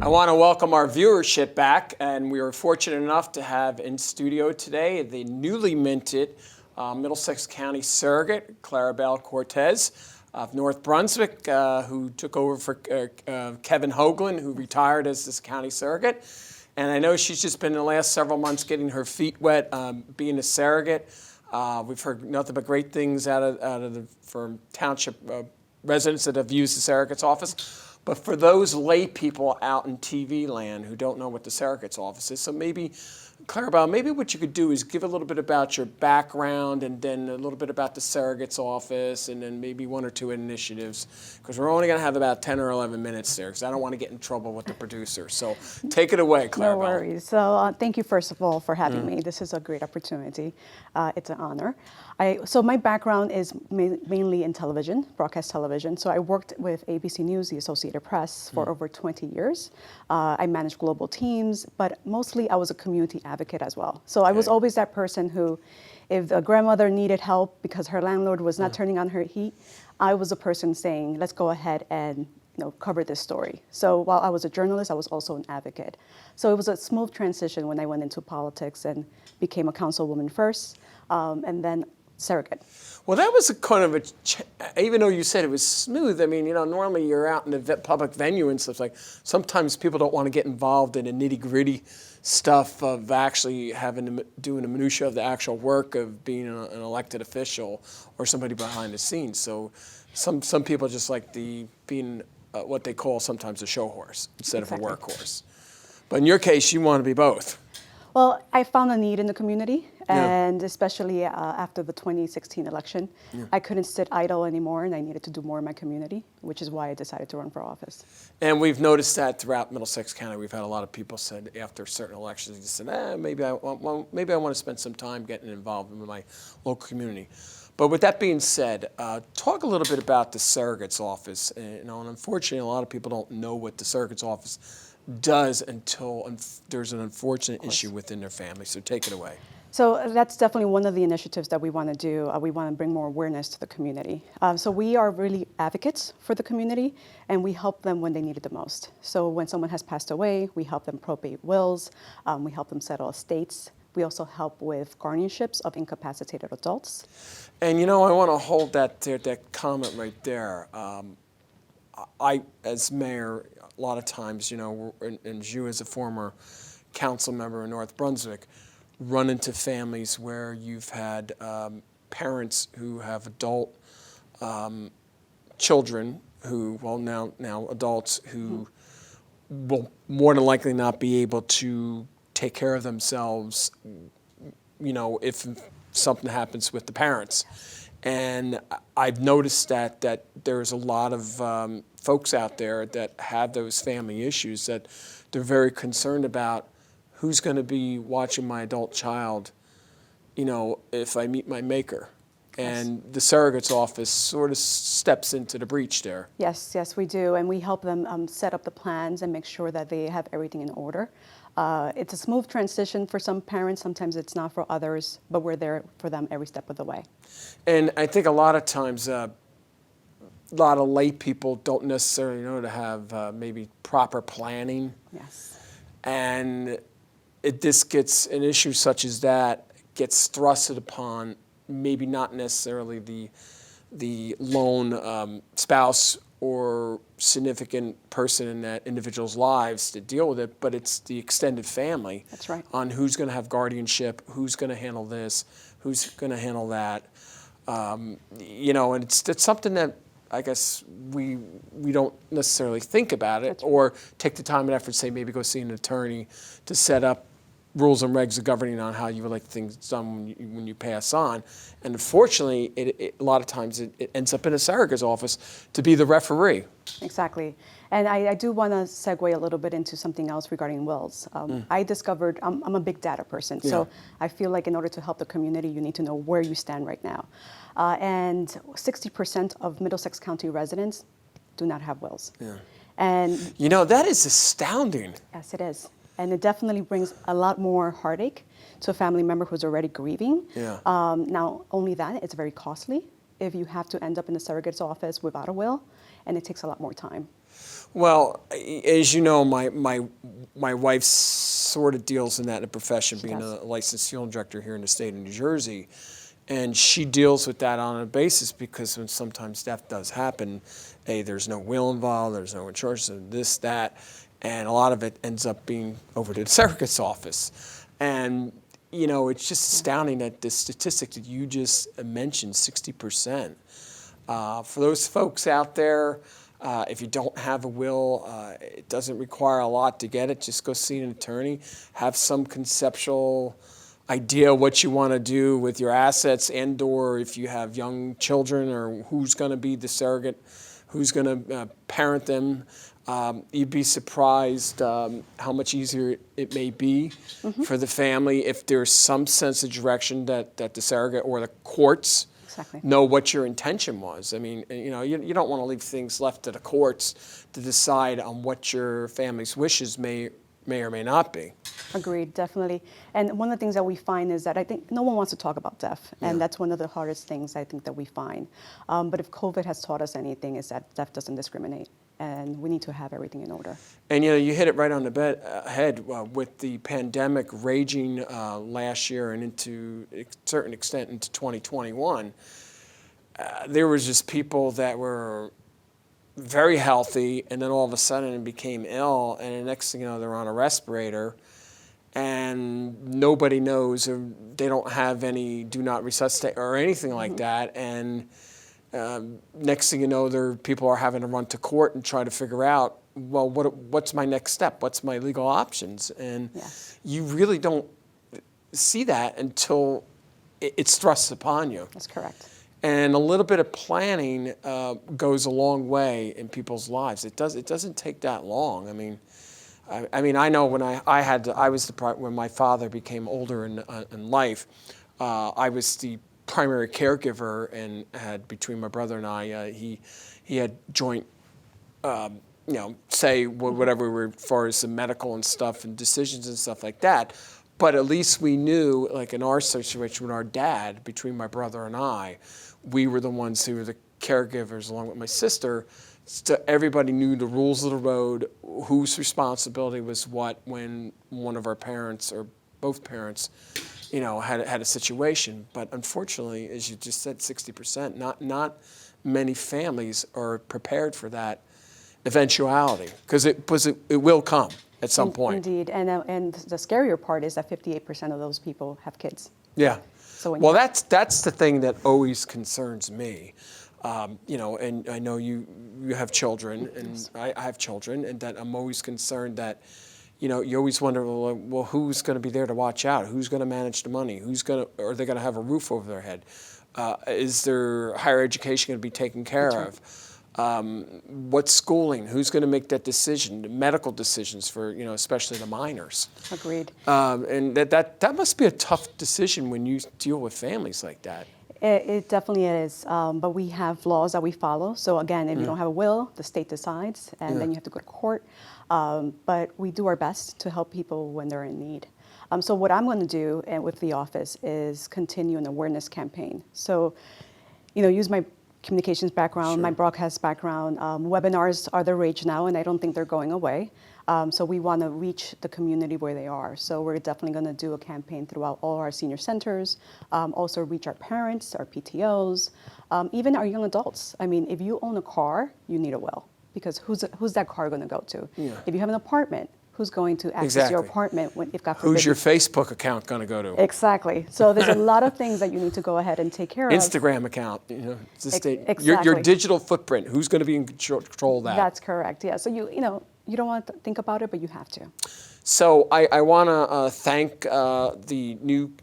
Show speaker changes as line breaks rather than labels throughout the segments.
I want to welcome our viewership back, and we are fortunate enough to have in studio today the newly minted Middlesex County Surrogate, Claribel Cortes of North Brunswick, who took over for Kevin Hoagland, who retired as this county surrogate. And I know she's just been in the last several months getting her feet wet, being a surrogate. We've heard nothing but great things from township residents that have used the surrogate's office. But for those lay people out in TV land who don't know what the surrogate's office is, so maybe, Claribel, maybe what you could do is give a little bit about your background and then a little bit about the surrogate's office and then maybe one or two initiatives, because we're only going to have about 10 or 11 minutes there because I don't want to get in trouble with the producer. So take it away, Claribel.
No worries. So thank you, first of all, for having me. This is a great opportunity. It's an honor. So my background is mainly in television, broadcast television. So I worked with ABC News, the Associated Press, for over 20 years. I managed global teams, but mostly I was a community advocate as well. So I was always that person who, if a grandmother needed help because her landlord was not turning on her heat, I was the person saying, let's go ahead and cover this story. So while I was a journalist, I was also an advocate. So it was a smooth transition when I went into politics and became a councilwoman first, and then surrogate.
Well, that was a kind of even though you said it was smooth, I mean, normally you're out in the public venue and stuff sometimes people don't want to get involved in the nitty gritty stuff of actually having to do the minutia of the actual work of being an elected official or somebody behind the scenes. So some people just like being what they call sometimes a show horse instead of a workhorse. But in your case, you want to be both.
Well, I found a need in the community, and especially after the 2016 election, I couldn't sit idle anymore, and I needed to do more in my community, which is why I decided to run for office.
And we've noticed that throughout Middlesex County, we've had a lot of people said after certain elections, they said, maybe I want to spend some time getting involved in my local community. But with that being said, talk a little bit about the surrogate's office. And unfortunately, a lot of people don't know what the surrogate's office does until there's an unfortunate issue within their family. So take it away.
So that's definitely one of the initiatives that we want to do. We want to bring more awareness to the community. So we are really advocates for the community, and we help them when they need it the most. So when someone has passed away, we help them probate wills, we help them settle estates. We also help with guardianships of incapacitated adults.
And I want to hold that comment right there. I, as mayor, a lot of times, and you as a former council member in North Brunswick, run into families where you've had parents who have adult children who, now adults who will more than likely not be able to take care of themselves, if something happens with the parents. And I've noticed that there's a lot of folks out there that have those family issues that they're very concerned about who's going to be watching my adult child, if I meet my maker. And the surrogate's office sort of steps into the breach there.
Yes, we do. And we help them set up the plans and make sure that they have everything in order. It's a smooth transition for some parents. Sometimes it's not for others, but we're there for them every step of the way.
And I think a lot of times, a lot of lay people don't necessarily know to have maybe proper planning.
Yes. And
this gets an issue such as that gets thrusted upon maybe not necessarily the lone spouse or significant person in that individual's lives to deal with it, but it's the extended family.
That's right.
On who's going to have guardianship, who's going to handle this, who's going to handle that. And it's something that I guess we don't necessarily think about it or take the time and effort to say maybe go see an attorney to set up rules and regs governing on how you would like things done when you pass on. And unfortunately, a lot of times it ends up in a surrogate's office to be the referee.
Exactly. And I do want to segue a little bit into something else regarding wills. I discovered, I'm a big data person, so I feel like in order to help the community, you need to know where you stand right now. And 60% of Middlesex County residents do not have wills. Yeah. And
that is astounding.
Yes, it is. And it definitely brings a lot more heartache to a family member who's already grieving. Yeah. Now, only that, it's very costly. if you have to end up in the surrogate's office without a will, and it takes a lot more time.
Well, as you know, my wife sort of deals in that profession, being a licensed funeral director here in the state of New Jersey. And she deals with that on a basis because when sometimes death does happen, there's no will involved, there's no insurance, this, that, and a lot of it ends up being over to the surrogate's office. And, you know, it's just astounding that the statistic that you just mentioned, 60%. For those folks out there, if you don't have a will, it doesn't require a lot to get it. Just go see an attorney, have some conceptual idea what you want to do with your assets, and or if you have young children, or who's going to be the surrogate, who's going to parent them. You'd be surprised how much easier it may be for the family if there's some sense of direction that the surrogate or the courts know what your intention was. I mean, you know, you don't want to leave things left to the courts to decide on what your family's wishes may or may not be.
Agreed, definitely. And one of the things that we find is that I think no one wants to talk about death, and that's one of the hardest things I think that we find. But if COVID has taught us anything, is that death doesn't discriminate, and we need to have everything in order.
And you know, you hit it right on the head with the pandemic raging last year and into a certain extent into 2021. There was just people that were very healthy, and then all of a sudden it became ill, and the next thing you know, they're on a respirator, and nobody knows, or they don't have any do not resuscitate or anything like that, and next thing you know, people are having to run to court and try to figure out, well, what's my next step? What's my legal options? And you really don't see that until it's thrust upon you.
That's correct.
And a little bit of planning goes a long way in people's lives. It doesn't take that long. I mean, I know when when my father became older in life, I was the primary caregiver, and had between my brother and I, he had joint, say whatever we were as far as the medical and stuff and decisions and stuff like that. But at least we knew, like in our situation with our dad, between my brother and I, we were the ones who were the caregivers along with my sister. So everybody knew the rules of the road, whose responsibility was what when one of our parents or both parents, had a situation. But unfortunately, as you just said, 60%, not many families are prepared for that eventuality, because it will come at some point.
Indeed, and the scarier part is that 58% of those people have kids.
Yeah.
So
that's the thing that always concerns me. And I know you have children, and I have children, and that I'm always concerned that, you always wonder, well, who's going to be there to watch out? Who's going to manage the money? Are they going to have a roof over their head? Is their higher education going to be taken care of? What schooling? Who's going to make that decision? The medical decisions for, especially the minors.
Agreed.
And that must be a tough decision when you deal with families like that.
It definitely is, but we have laws that we follow. So again, if you don't have a will, the state decides, and then you have to go to court. But we do our best to help people when they're in need. So what I'm going to do with the office is continue an awareness campaign. So, use my communications background, my broadcast background. Webinars are the rage now, and I don't think they're going away. So we want to reach the community where they are. So we're definitely going to do a campaign throughout all our senior centers, also reach our parents, our PTOs, even our young adults. I mean, if you own a car, you need a will, because who's that car going to go to? Yeah. If you have an apartment, who's going to access your apartment if God forbid?
Who's your Facebook account going to go to?
Exactly. So there's a lot of things that you need to go ahead and take care of.
Instagram account,
Exactly.
your digital footprint. Who's going to be in control of that?
That's correct. Yeah. So you don't want to think about it, but you have to.
So I want to thank the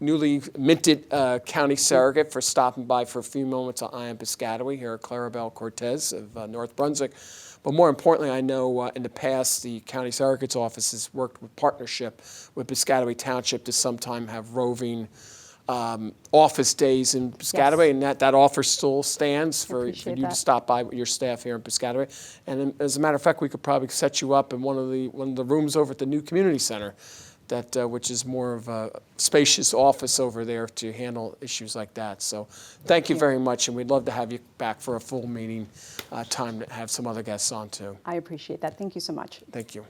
newly minted county surrogate for stopping by for a few moments on I Am Piscataway here at Claribel Cortes of North Brunswick. But more importantly, I know in the past the county surrogate's office has worked with partnership with Piscataway Township to sometime have roving office days in Piscataway, and that offer still stands for you to stop by with your staff here in Piscataway. And as a matter of fact, we could probably set you up in one of the rooms over at the new community center which is more of a spacious office over there to handle issues like that. So thank you very much, and we'd love to have you back for a full meeting time to have some other guests on too.
I appreciate that. Thank you so much.
Thank you.